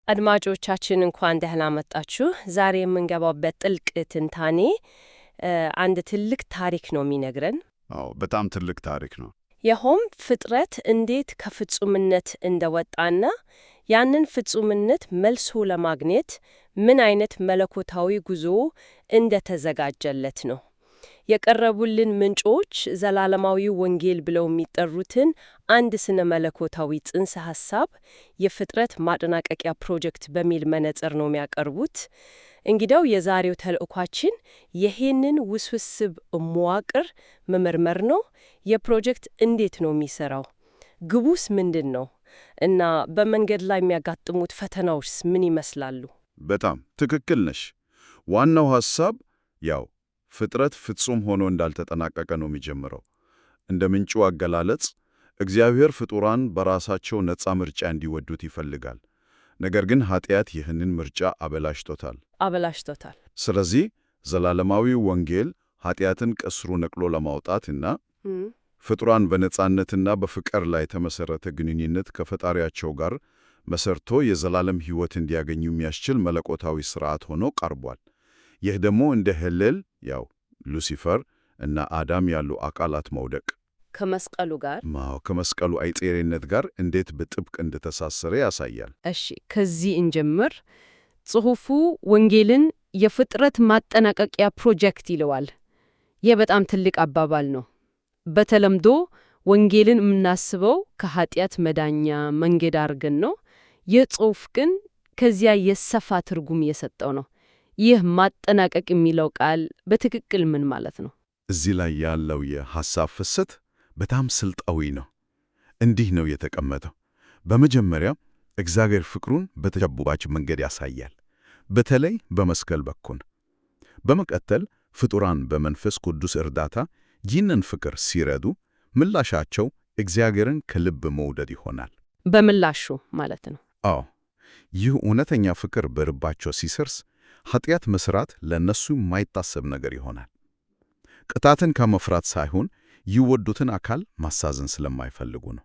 አድማጮቻችን እንኳን ደህና መጣችሁ። ዛሬ የምንገባበት ጥልቅ ትንታኔ አንድ ትልቅ ታሪክ ነው የሚነግረን። አዎ በጣም ትልቅ ታሪክ ነው። ይኸውም ፍጥረት እንዴት ከፍጹምነት እንደወጣና ያንን ፍጹምነት መልሶ ለማግኘት ምን አይነት መለኮታዊ ጉዞ እንደተዘጋጀለት ነው። የቀረቡልን ምንጮች ዘላለማዊ ወንጌል ብለው የሚጠሩትን አንድ ስነ መለኮታዊ ጽንሰ ሐሳብ የፍጥረት ማጠናቀቂያ ፕሮጀክት በሚል መነጽር ነው የሚያቀርቡት። እንግዲያው የዛሬው ተልእኳችን ይህንን ውስብስብ መዋቅር መመርመር ነው። የፕሮጀክት እንዴት ነው የሚሰራው? ግቡስ ምንድን ነው? እና በመንገድ ላይ የሚያጋጥሙት ፈተናዎችስ ምን ይመስላሉ? በጣም ትክክል ነሽ። ዋናው ሐሳብ ያው ፍጥረት ፍጹም ሆኖ እንዳልተጠናቀቀ ነው የሚጀምረው። እንደ ምንጩ አገላለጽ እግዚአብሔር ፍጡራን በራሳቸው ነፃ ምርጫ እንዲወዱት ይፈልጋል። ነገር ግን ኃጢአት ይህንን ምርጫ አበላሽቶታል። ስለዚህ ዘላለማዊው ወንጌል ኃጢአትን ቀስሮ ነቅሎ ለማውጣትና ፍጡራን በነፃነትና በፍቅር ላይ የተመሠረተ ግንኙነት ከፈጣሪያቸው ጋር መሰርቶ የዘላለም ሕይወት እንዲያገኙ የሚያስችል መለኮታዊ ሥርዓት ሆኖ ቀርቧል። ይህ ደግሞ እንደ ሄሌል ያው ሉሲፈር እና አዳም ያሉ አካላት መውደቅ ከመስቀሉ አይጤሬነት ጋር እንዴት በጥብቅ እንደተሳሰረ ያሳያል። እሺ፣ ከዚህ እንጀምር። ጽሑፉ ወንጌልን የፍጥረት ማጠናቀቂያ ፕሮጀክት ይለዋል። ይህ በጣም ትልቅ አባባል ነው። በተለምዶ ወንጌልን የምናስበው ከኃጢአት መዳኛ መንገድ አድርገን ነው። ይህ ጽሑፍ ግን ከዚያ የሰፋ ትርጉም የሰጠው ነው። ይህ ማጠናቀቅ የሚለው ቃል በትክክል ምን ማለት ነው? እዚህ ላይ ያለው የሐሳብ ፍሰት በጣም ስልጣዊ ነው። እንዲህ ነው የተቀመጠው። በመጀመሪያ እግዚአብሔር ፍቅሩን በተጨባጭ መንገድ ያሳያል፣ በተለይ በመስቀል በኩል። በመቀጠል ፍጡራን በመንፈስ ቅዱስ እርዳታ ይህንን ፍቅር ሲረዱ ምላሻቸው እግዚአብሔርን ከልብ መውደድ ይሆናል። በምላሹ ማለት ነው። አዎ፣ ይህ እውነተኛ ፍቅር በልባቸው ሲሰርስ ኃጢአት መስራት ለነሱ የማይታሰብ ነገር ይሆናል። ቅጣትን ከመፍራት ሳይሆን ይወዱትን አካል ማሳዘን ስለማይፈልጉ ነው።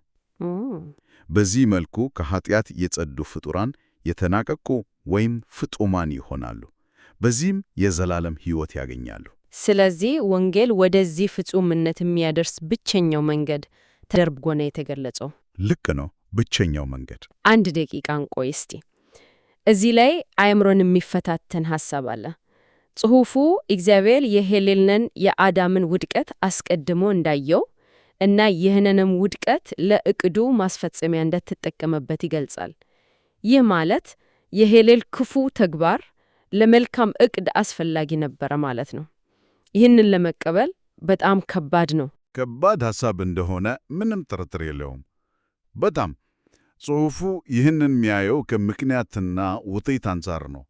በዚህ መልኩ ከኃጢአት የጸዱ ፍጡራን የተናቀቁ ወይም ፍጡማን ይሆናሉ። በዚህም የዘላለም ሕይወት ያገኛሉ። ስለዚህ ወንጌል ወደዚህ ፍጹምነት የሚያደርስ ብቸኛው መንገድ ተደርጎ ነው የተገለጸው። ልክ ነው፣ ብቸኛው መንገድ። አንድ ደቂቃ እንቆይ እስቲ። እዚህ ላይ አእምሮን የሚፈታተን ሐሳብ አለ። ጽሑፉ እግዚአብሔር የሄሌልን የአዳምን ውድቀት አስቀድሞ እንዳየው እና ይህንንም ውድቀት ለዕቅዱ ማስፈጸሚያ እንደተጠቀመበት ይገልጻል። ይህ ማለት የሄሌል ክፉ ተግባር ለመልካም ዕቅድ አስፈላጊ ነበረ ማለት ነው። ይህንን ለመቀበል በጣም ከባድ ነው። ከባድ ሐሳብ እንደሆነ ምንም ጥርጥር የለውም። በጣም ጽሑፉ ይህንን የሚያየው ከምክንያትና ውጤት አንጻር ነው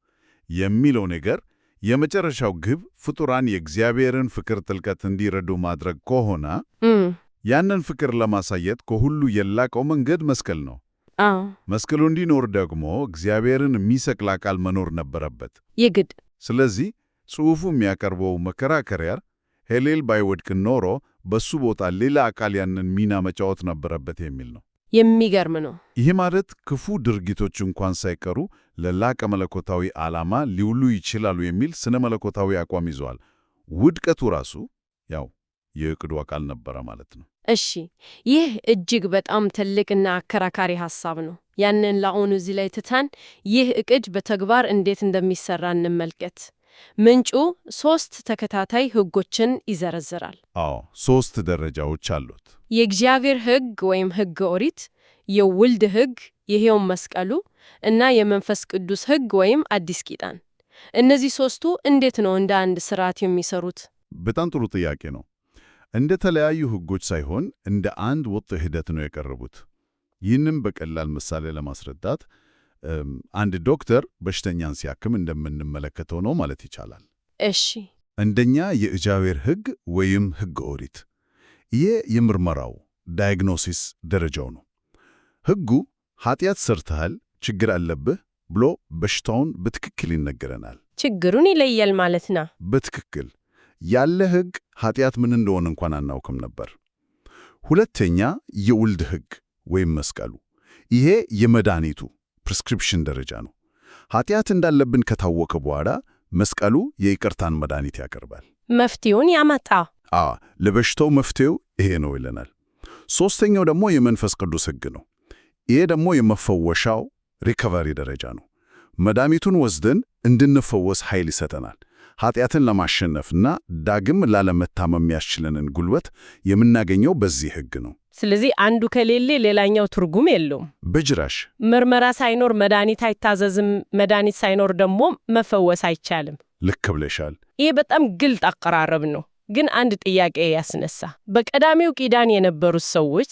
የሚለው ነገር የመጨረሻው ግብ ፍጡራን የእግዚአብሔርን ፍቅር ጥልቀት እንዲረዱ ማድረግ ከሆነ ያንን ፍቅር ለማሳየት ከሁሉ የላቀው መንገድ መስቀል ነው። መስቀሉ እንዲኖር ደግሞ እግዚአብሔርን የሚሰቅል አካል መኖር ነበረበት የግድ። ስለዚህ ጽሑፉ የሚያቀርበው መከራከሪያ ሄሌል ባይወድቅ ኖሮ በሱ ቦታ ሌላ አካል ያንን ሚና መጫወት ነበረበት የሚል ነው። የሚገርም ነው። ይህ ማለት ክፉ ድርጊቶች እንኳን ሳይቀሩ ለላቀ መለኮታዊ ዓላማ ሊውሉ ይችላሉ የሚል ስነ መለኮታዊ አቋም ይዘዋል። ውድቀቱ ራሱ ያው የዕቅዱ አካል ነበረ ማለት ነው። እሺ፣ ይህ እጅግ በጣም ትልቅና አከራካሪ ሐሳብ ነው። ያንን ለአሁኑ እዚህ ላይ ትተን ይህ ዕቅድ በተግባር እንዴት እንደሚሰራ እንመልከት። ምንጩ 3 ተከታታይ ሕጎችን ይዘረዝራል። አዎ፣ 3 ደረጃዎች አሉት። የእግዚአብሔር ሕግ ወይም ሕገ ኦሪት፣ የውልድ ሕግ ይሄው መስቀሉ እና የመንፈስ ቅዱስ ሕግ ወይም አዲስ ኪዳን። እነዚህ 3ቱ እንዴት ነው እንደ አንድ ስርዓት የሚሰሩት? በጣም ጥሩ ጥያቄ ነው። እንደ ተለያዩ ሕጎች ሳይሆን እንደ አንድ ወጥ ሂደት ነው የቀረቡት። ይህንም በቀላል ምሳሌ ለማስረዳት አንድ ዶክተር በሽተኛን ሲያክም እንደምንመለከተው ነው ማለት ይቻላል። እሺ፣ አንደኛ የእግዚአብሔር ሕግ ወይም ሕገ ኦሪት። ይህ የምርመራው ዳያግኖሲስ ደረጃው ነው። ሕጉ ኃጢአት ሰርተሃል፣ ችግር አለብህ ብሎ በሽታውን በትክክል ይነገረናል። ችግሩን ይለያል ማለት ነው። በትክክል ያለ ሕግ ኃጢአት ምን እንደሆነ እንኳን አናውቅም ነበር። ሁለተኛ የውልድ ሕግ ወይም መስቀሉ። ይሄ የመድኃኒቱ ፕሪስክሪፕሽን ደረጃ ነው። ኃጢአት እንዳለብን ከታወቀ በኋላ መስቀሉ የይቅርታን መድኃኒት ያቀርባል። መፍትሄውን ያመጣ። ለበሽታው መፍትሄው ይሄ ነው ይለናል። ሦስተኛው ደግሞ የመንፈስ ቅዱስ ሕግ ነው። ይሄ ደግሞ የመፈወሻው ሪከቨሪ ደረጃ ነው። መድኃኒቱን ወስደን እንድንፈወስ ኃይል ይሰጠናል። ኃጢአትን ለማሸነፍና ዳግም ላለመታመም የሚያስችለንን ጉልበት የምናገኘው በዚህ ሕግ ነው። ስለዚህ አንዱ ከሌለ ሌላኛው ትርጉም የለውም። በጅራሽ ምርመራ ሳይኖር መድኃኒት አይታዘዝም፣ መድኃኒት ሳይኖር ደግሞ መፈወስ አይቻልም። ልክ ብለሻል። ይህ በጣም ግልጥ አቀራረብ ነው። ግን አንድ ጥያቄ ያስነሳ። በቀዳሚው ኪዳን የነበሩት ሰዎች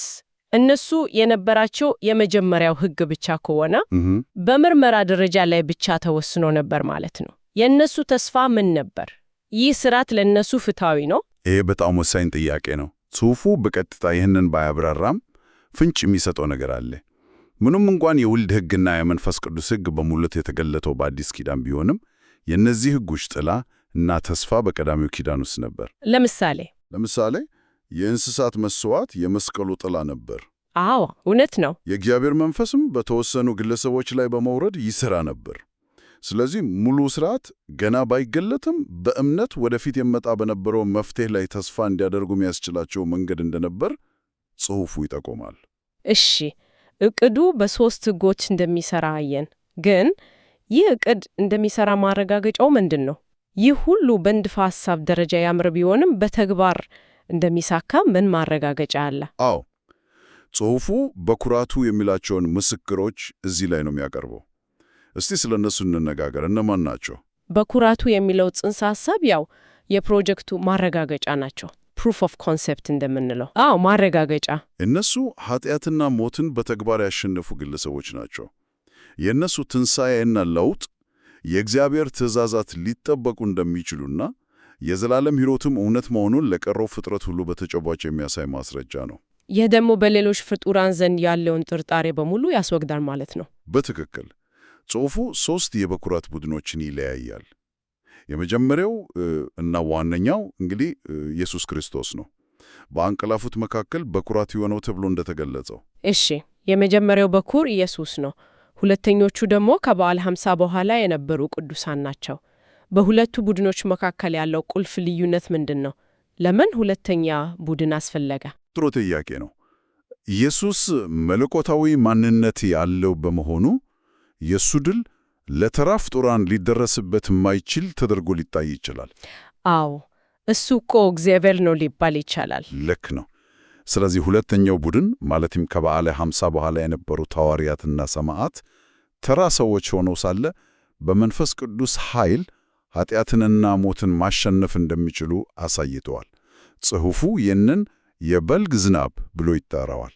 እነሱ የነበራቸው የመጀመሪያው ሕግ ብቻ ከሆነ በምርመራ ደረጃ ላይ ብቻ ተወስኖ ነበር ማለት ነው። የእነሱ ተስፋ ምን ነበር? ይህ ሥርዓት ለእነሱ ፍትሐዊ ነው? ይሄ በጣም ወሳኝ ጥያቄ ነው። ጽሑፉ በቀጥታ ይህንን ባያብራራም ፍንጭ የሚሰጠው ነገር አለ። ምንም እንኳን የውልድ ሕግና የመንፈስ ቅዱስ ሕግ በሙሉት የተገለጠው በአዲስ ኪዳን ቢሆንም የእነዚህ ሕጎች ጥላ እና ተስፋ በቀዳሚው ኪዳን ውስጥ ነበር። ለምሳሌ የእንስሳት መሥዋዕት የመስቀሉ ጥላ ነበር። አዎ፣ እውነት ነው። የእግዚአብሔር መንፈስም በተወሰኑ ግለሰቦች ላይ በመውረድ ይሠራ ነበር። ስለዚህ ሙሉ ሥርዓት ገና ባይገለጥም በእምነት ወደፊት የመጣ በነበረው መፍትሔ ላይ ተስፋ እንዲያደርጉ የሚያስችላቸው መንገድ እንደነበር ጽሑፉ ይጠቆማል። እሺ፣ ዕቅዱ በሦስት ሕጎች እንደሚሠራ አየን። ግን ይህ ዕቅድ እንደሚሠራ ማረጋገጫው ምንድን ነው? ይህ ሁሉ በንድፈ ሐሳብ ደረጃ ያምር ቢሆንም በተግባር እንደሚሳካ ምን ማረጋገጫ አለ? አዎ፣ ጽሑፉ በኩራቱ የሚላቸውን ምስክሮች እዚህ ላይ ነው የሚያቀርበው። እስቲ ስለ እነሱ እንነጋገር። እነማን ናቸው? በኩራቱ የሚለው ጽንሰ ሐሳብ ያው የፕሮጀክቱ ማረጋገጫ ናቸው። ፕሩፍ ኦፍ ኮንሴፕት እንደምንለው። አዎ፣ ማረጋገጫ። እነሱ ኃጢአትና ሞትን በተግባር ያሸነፉ ግለሰቦች ናቸው። የእነሱ ትንሣኤና ለውጥ የእግዚአብሔር ትእዛዛት ሊጠበቁ እንደሚችሉና የዘላለም ሕይወትም እውነት መሆኑን ለቀረው ፍጥረት ሁሉ በተጨባጭ የሚያሳይ ማስረጃ ነው። ይህ ደግሞ በሌሎች ፍጡራን ዘንድ ያለውን ጥርጣሬ በሙሉ ያስወግዳል ማለት ነው። በትክክል። ጽሑፉ 3 የበኩራት ቡድኖችን ይለያያል። የመጀመሪያው እና ዋነኛው እንግዲህ ኢየሱስ ክርስቶስ ነው። በአንቀላፉት መካከል በኩራት የሆነው ተብሎ እንደተገለጸው። እሺ፣ የመጀመሪያው በኩር ኢየሱስ ነው። ሁለተኞቹ ደግሞ ከበዓለ ሃምሳ በኋላ የነበሩ ቅዱሳን ናቸው። በሁለቱ ቡድኖች መካከል ያለው ቁልፍ ልዩነት ምንድን ነው? ለምን ሁለተኛ ቡድን አስፈለገ? ጥሩ ጥያቄ ነው። ኢየሱስ መለኮታዊ ማንነት ያለው በመሆኑ የእሱ ድል ለተራ ፍጡራን ሊደረስበት የማይችል ተደርጎ ሊታይ ይችላል። አዎ፣ እሱ እኮ እግዚአብሔር ነው ሊባል ይቻላል። ልክ ነው። ስለዚህ ሁለተኛው ቡድን ማለትም ከበዓለ ሃምሳ በኋላ የነበሩት ሐዋርያትና ሰማዕት ተራ ሰዎች ሆነው ሳለ በመንፈስ ቅዱስ ኃይል ኃጢአትንና ሞትን ማሸነፍ እንደሚችሉ አሳይተዋል። ጽሑፉ ይህንን የበልግ ዝናብ ብሎ ይጠራዋል።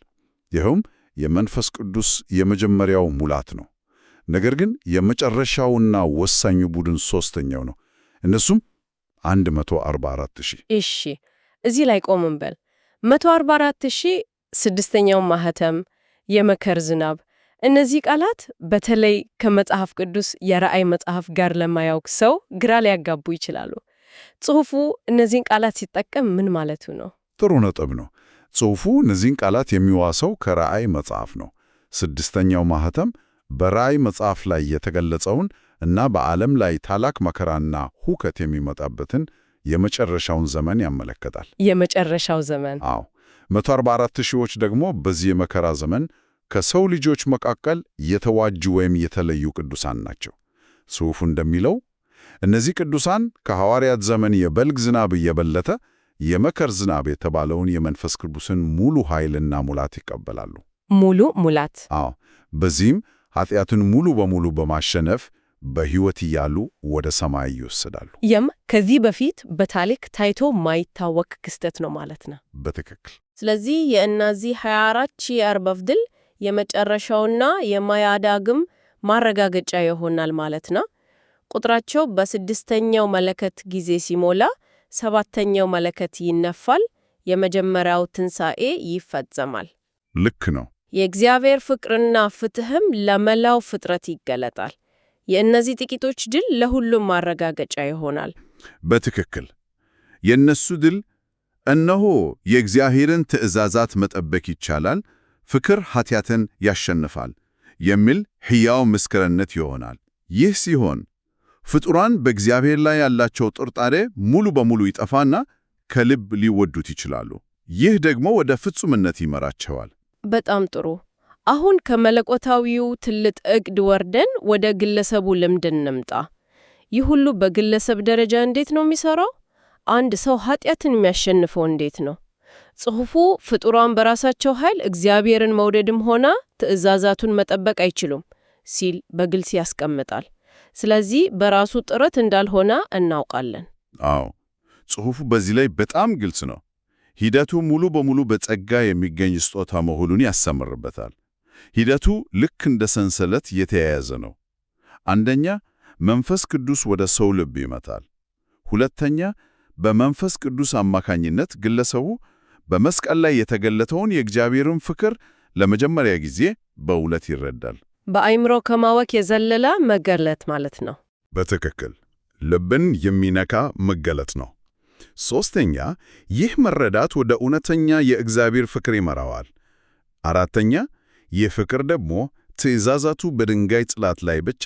ይኸውም የመንፈስ ቅዱስ የመጀመሪያው ሙላት ነው። ነገር ግን የመጨረሻውና ወሳኙ ቡድን ሦስተኛው ነው። እነሱም 144,000። እሺ፣ እዚህ ላይ ቆም እንበል። 144,000፣ ስድስተኛው ማህተም፣ የመከር ዝናብ፣ እነዚህ ቃላት በተለይ ከመጽሐፍ ቅዱስ የራእይ መጽሐፍ ጋር ለማያውቅ ሰው ግራ ሊያጋቡ ይችላሉ። ጽሑፉ እነዚህን ቃላት ሲጠቀም ምን ማለቱ ነው? ጥሩ ነጥብ ነው። ጽሑፉ እነዚህን ቃላት የሚዋሰው ከራእይ መጽሐፍ ነው። ስድስተኛው ማህተም በራእይ መጽሐፍ ላይ የተገለጸውን እና በዓለም ላይ ታላቅ መከራና ሁከት የሚመጣበትን የመጨረሻውን ዘመን ያመለክታል። የመጨረሻው ዘመን? አዎ። 144,000ዎች ደግሞ በዚህ የመከራ ዘመን ከሰው ልጆች መካከል የተዋጁ ወይም የተለዩ ቅዱሳን ናቸው። ጽሑፉ እንደሚለው እነዚህ ቅዱሳን ከሐዋርያት ዘመን የበልግ ዝናብ እየበለጠ የመከር ዝናብ የተባለውን የመንፈስ ቅዱስን ሙሉ ኃይልና ሙላት ይቀበላሉ። ሙሉ ሙላት? አዎ። በዚህም ኃጢአትን ሙሉ በሙሉ በማሸነፍ በሕይወት እያሉ ወደ ሰማይ ይወሰዳሉ። ይህም ከዚህ በፊት በታሪክ ታይቶ ማይታወቅ ክስተት ነው ማለት ነው። በትክክል። ስለዚህ የእነዚህ 24,000 የአርበፍ ድል የመጨረሻውና የማያዳግም ማረጋገጫ ይሆናል ማለት ነው። ቁጥራቸው በስድስተኛው መለከት ጊዜ ሲሞላ ሰባተኛው መለከት ይነፋል። የመጀመሪያው ትንሣኤ ይፈጸማል። ልክ ነው። የእግዚአብሔር ፍቅርና ፍትሕም ለመላው ፍጥረት ይገለጣል። የእነዚህ ጥቂቶች ድል ለሁሉም ማረጋገጫ ይሆናል። በትክክል። የእነሱ ድል እነሆ የእግዚአብሔርን ትእዛዛት መጠበቅ ይቻላል፣ ፍቅር ኃጢአትን ያሸንፋል የሚል ሕያው ምስክርነት ይሆናል። ይህ ሲሆን ፍጡራን በእግዚአብሔር ላይ ያላቸው ጥርጣሬ ሙሉ በሙሉ ይጠፋና ከልብ ሊወዱት ይችላሉ። ይህ ደግሞ ወደ ፍጹምነት ይመራቸዋል። በጣም ጥሩ። አሁን ከመለኮታዊው ትልቅ ዕቅድ ወርደን ወደ ግለሰቡ ልምድ እንምጣ። ይህ ሁሉ በግለሰብ ደረጃ እንዴት ነው የሚሰራው? አንድ ሰው ኃጢአትን የሚያሸንፈው እንዴት ነው? ጽሑፉ ፍጡራን በራሳቸው ኃይል እግዚአብሔርን መውደድም ሆነ ትእዛዛቱን መጠበቅ አይችሉም ሲል በግልጽ ያስቀምጣል። ስለዚህ በራሱ ጥረት እንዳልሆነ እናውቃለን። አዎ፣ ጽሑፉ በዚህ ላይ በጣም ግልጽ ነው። ሂደቱ ሙሉ በሙሉ በጸጋ የሚገኝ ስጦታ መሆኑን ያሰምርበታል። ሂደቱ ልክ እንደ ሰንሰለት የተያያዘ ነው። አንደኛ፣ መንፈስ ቅዱስ ወደ ሰው ልብ ይመታል። ሁለተኛ፣ በመንፈስ ቅዱስ አማካኝነት ግለሰቡ በመስቀል ላይ የተገለጠውን የእግዚአብሔርን ፍቅር ለመጀመሪያ ጊዜ በእውነት ይረዳል። በአእምሮ ከማወቅ የዘለለ መገለጥ ማለት ነው። በትክክል ልብን የሚነካ መገለጥ ነው። ሦስተኛ፣ ይህ መረዳት ወደ እውነተኛ የእግዚአብሔር ፍቅር ይመራዋል። አራተኛ፣ ይህ ፍቅር ደግሞ ትእዛዛቱ በድንጋይ ጽላት ላይ ብቻ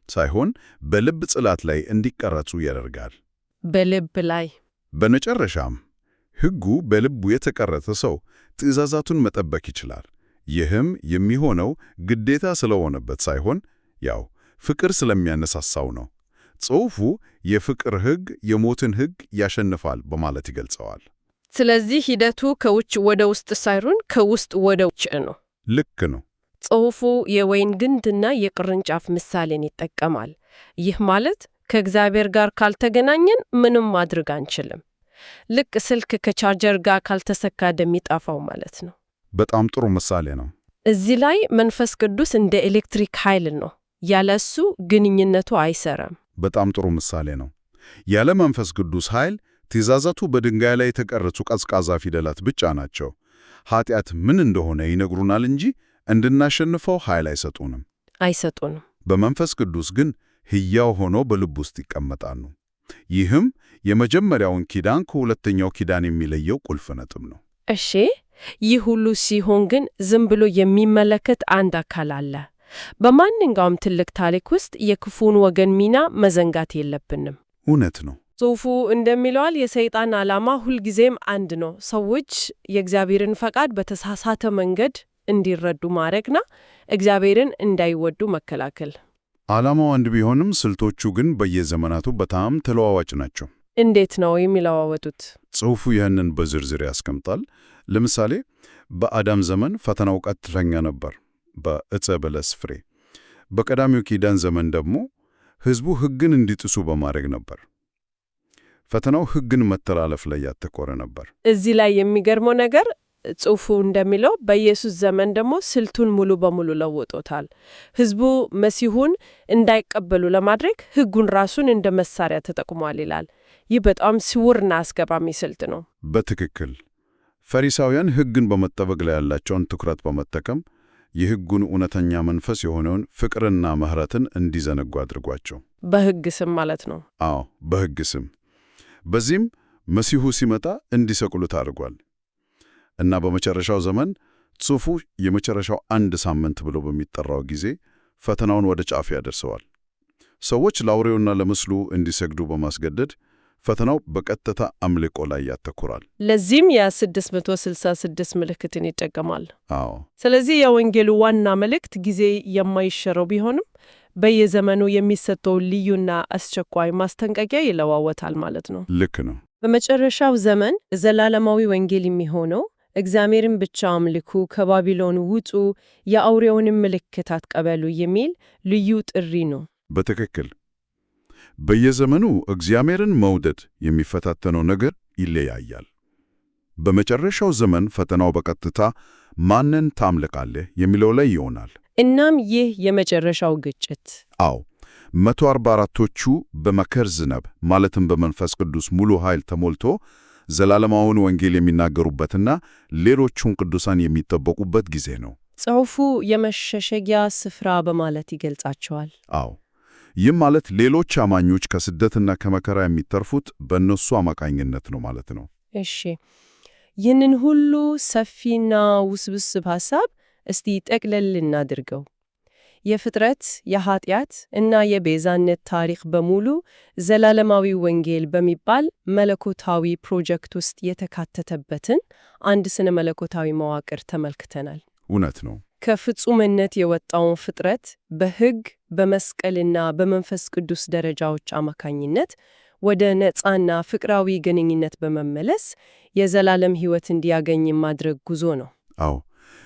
ሳይሆን በልብ ጽላት ላይ እንዲቀረጹ ያደርጋል። በልብ ላይ። በመጨረሻም ሕጉ በልቡ የተቀረጸ ሰው ትእዛዛቱን መጠበቅ ይችላል። ይህም የሚሆነው ግዴታ ስለሆነበት ሳይሆን ያው ፍቅር ስለሚያነሳሳው ነው። ጽሑፉ የፍቅር ሕግ የሞትን ሕግ ያሸንፋል በማለት ይገልጸዋል። ስለዚህ ሂደቱ ከውጭ ወደ ውስጥ ሳይሆን ከውስጥ ወደ ውጭ ነው። ልክ ነው። ጽሑፉ የወይን ግንድና የቅርንጫፍ ምሳሌን ይጠቀማል። ይህ ማለት ከእግዚአብሔር ጋር ካልተገናኘን ምንም ማድረግ አንችልም። ልክ ስልክ ከቻርጀር ጋር ካልተሰካ እንደሚጠፋው ማለት ነው። በጣም ጥሩ ምሳሌ ነው። እዚህ ላይ መንፈስ ቅዱስ እንደ ኤሌክትሪክ ኃይል ነው። ያለ እሱ ግንኙነቱ አይሰራም። በጣም ጥሩ ምሳሌ ነው። ያለ መንፈስ ቅዱስ ኃይል ትእዛዛቱ በድንጋይ ላይ የተቀረጹ ቀዝቃዛ ፊደላት ብቻ ናቸው። ኃጢአት ምን እንደሆነ ይነግሩናል እንጂ እንድናሸንፈው ኃይል አይሰጡንም። በመንፈስ ቅዱስ ግን ሕያው ሆኖ በልብ ውስጥ ይቀመጣሉ። ይህም የመጀመሪያውን ኪዳን ከሁለተኛው ኪዳን የሚለየው ቁልፍ ነጥብ ነው። እሺ፣ ይህ ሁሉ ሲሆን ግን ዝም ብሎ የሚመለከት አንድ አካል አለ። በማንኛውም ትልቅ ታሪክ ውስጥ የክፉን ወገን ሚና መዘንጋት የለብንም። እውነት ነው። ጽሑፉ እንደሚለዋል የሰይጣን ዓላማ ሁልጊዜም አንድ ነው። ሰዎች የእግዚአብሔርን ፈቃድ በተሳሳተ መንገድ እንዲረዱ ማድረግና እግዚአብሔርን እንዳይወዱ መከላከል። ዓላማው አንድ ቢሆንም ስልቶቹ ግን በየዘመናቱ በጣም ተለዋዋጭ ናቸው። እንዴት ነው የሚለዋወጡት? ጽሑፉ ይህንን በዝርዝር ያስቀምጣል። ለምሳሌ በአዳም ዘመን ፈተናው ቀጥተኛ ነበር፣ በዕፀ በለስ ፍሬ። በቀዳሚው ኪዳን ዘመን ደግሞ ሕዝቡ ሕግን እንዲጥሱ በማድረግ ነበር። ፈተናው ሕግን መተላለፍ ላይ ያተኮረ ነበር። እዚህ ላይ የሚገርመው ነገር ጽሑፉ እንደሚለው በኢየሱስ ዘመን ደግሞ ስልቱን ሙሉ በሙሉ ለውጦታል። ሕዝቡ መሲሁን እንዳይቀበሉ ለማድረግ ሕጉን ራሱን እንደ መሳሪያ ተጠቅሟል ይላል። ይህ በጣም ስውርና አስገራሚ ስልት ነው። በትክክል ፈሪሳውያን ሕግን በመጠበቅ ላይ ያላቸውን ትኩረት በመጠቀም የሕጉን እውነተኛ መንፈስ የሆነውን ፍቅርና ምሕረትን እንዲዘነጉ አድርጓቸው። በሕግ ስም ማለት ነው። አዎ፣ በሕግ ስም። በዚህም መሲሁ ሲመጣ እንዲሰቅሉት አድርጓል። እና በመጨረሻው ዘመን ጽሑፉ የመጨረሻው አንድ ሳምንት ብሎ በሚጠራው ጊዜ ፈተናውን ወደ ጫፍ ያደርሰዋል። ሰዎች ለአውሬውና ለምስሉ እንዲሰግዱ በማስገደድ ፈተናው በቀጥታ አምልኮ ላይ ያተኩራል። ለዚህም የ666 ምልክትን ይጠቀማል። አዎ። ስለዚህ የወንጌሉ ዋና መልእክት ጊዜ የማይሽረው ቢሆንም በየዘመኑ የሚሰጠው ልዩና አስቸኳይ ማስጠንቀቂያ ይለዋወጣል ማለት ነው። ልክ ነው። በመጨረሻው ዘመን ዘላለማዊ ወንጌል የሚሆነው እግዚአብሔርን ብቻ አምልኩ፣ ከባቢሎን ውጡ፣ የአውሬውንም ምልክት አትቀበሉ የሚል ልዩ ጥሪ ነው። በትክክል በየዘመኑ እግዚአብሔርን መውደድ የሚፈታተነው ነገር ይለያያል። በመጨረሻው ዘመን ፈተናው በቀጥታ ማንን ታምልካለህ የሚለው ላይ ይሆናል። እናም ይህ የመጨረሻው ግጭት 144ቶቹ በመከር ዝናብ ማለትም በመንፈስ ቅዱስ ሙሉ ኃይል ተሞልቶ ዘላለማውን ወንጌል የሚናገሩበትና ሌሎቹን ቅዱሳን የሚጠበቁበት ጊዜ ነው። ጽሑፉ የመሸሸጊያ ስፍራ በማለት ይገልጻቸዋል። አዎ፣ ይህም ማለት ሌሎች አማኞች ከስደትና ከመከራ የሚተርፉት በእነሱ አማካኝነት ነው ማለት ነው። እሺ፣ ይህንን ሁሉ ሰፊና ውስብስብ ሐሳብ እስቲ ጠቅለል እናድርገው። የፍጥረት፣ የኃጢአት እና የቤዛነት ታሪክ በሙሉ ዘላለማዊ ወንጌል በሚባል መለኮታዊ ፕሮጀክት ውስጥ የተካተተበትን አንድ ስነ መለኮታዊ መዋቅር ተመልክተናል። እውነት ነው። ከፍጹምነት የወጣውን ፍጥረት በሕግ በመስቀልና በመንፈስ ቅዱስ ደረጃዎች አማካኝነት ወደ ነፃና ፍቅራዊ ግንኙነት በመመለስ የዘላለም ሕይወት እንዲያገኝ ማድረግ ጉዞ ነው። አዎ፣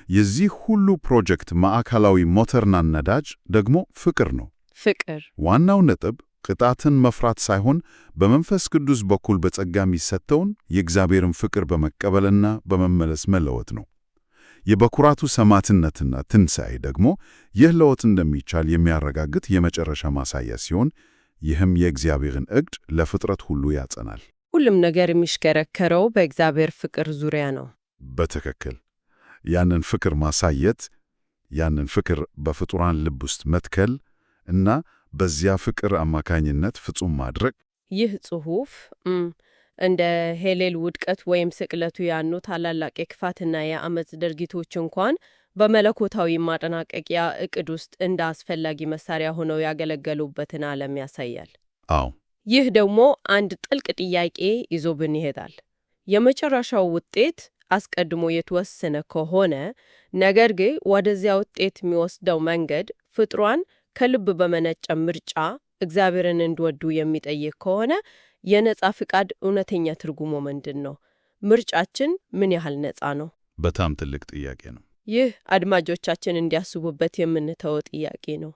የዚህ ሁሉ ፕሮጀክት ማዕከላዊ ሞተርና ነዳጅ ደግሞ ፍቅር ነው። ፍቅር ዋናው ነጥብ ቅጣትን መፍራት ሳይሆን በመንፈስ ቅዱስ በኩል በጸጋ የሚሰጠውን የእግዚአብሔርን ፍቅር በመቀበልና በመመለስ መለወጥ ነው። የበኩራቱ ሰማዕትነትና ትንሣኤ ደግሞ ይህ ለውጥ እንደሚቻል የሚያረጋግጥ የመጨረሻ ማሳያ ሲሆን፣ ይህም የእግዚአብሔርን ዕቅድ ለፍጥረት ሁሉ ያጸናል። ሁሉም ነገር የሚሽከረከረው በእግዚአብሔር ፍቅር ዙሪያ ነው። በትክክል ያንን ፍቅር ማሳየት፣ ያንን ፍቅር በፍጡራን ልብ ውስጥ መትከል እና በዚያ ፍቅር አማካኝነት ፍጹም ማድረግ። ይህ ጽሑፍ እንደ ሄሌል ውድቀት ወይም ስቅለቱ ያኑ ታላላቅ የክፋትና የአመፅ ድርጊቶች እንኳን በመለኮታዊ ማጠናቀቂያ ዕቅድ ውስጥ እንደ አስፈላጊ መሳሪያ ሆነው ያገለገሉበትን ዓለም ያሳያል። አዎ፣ ይህ ደግሞ አንድ ጥልቅ ጥያቄ ይዞብን ይሄዳል። የመጨረሻው ውጤት አስቀድሞ የተወሰነ ከሆነ፣ ነገር ግን ወደዚያ ውጤት የሚወስደው መንገድ ፍጥሯን ከልብ በመነጨ ምርጫ እግዚአብሔርን እንዲወዱ የሚጠይቅ ከሆነ የነጻ ፍቃድ እውነተኛ ትርጉሙ ምንድን ነው? ምርጫችን ምን ያህል ነጻ ነው? በጣም ትልቅ ጥያቄ ነው። ይህ አድማጮቻችን እንዲያስቡበት የምንተወው ጥያቄ ነው።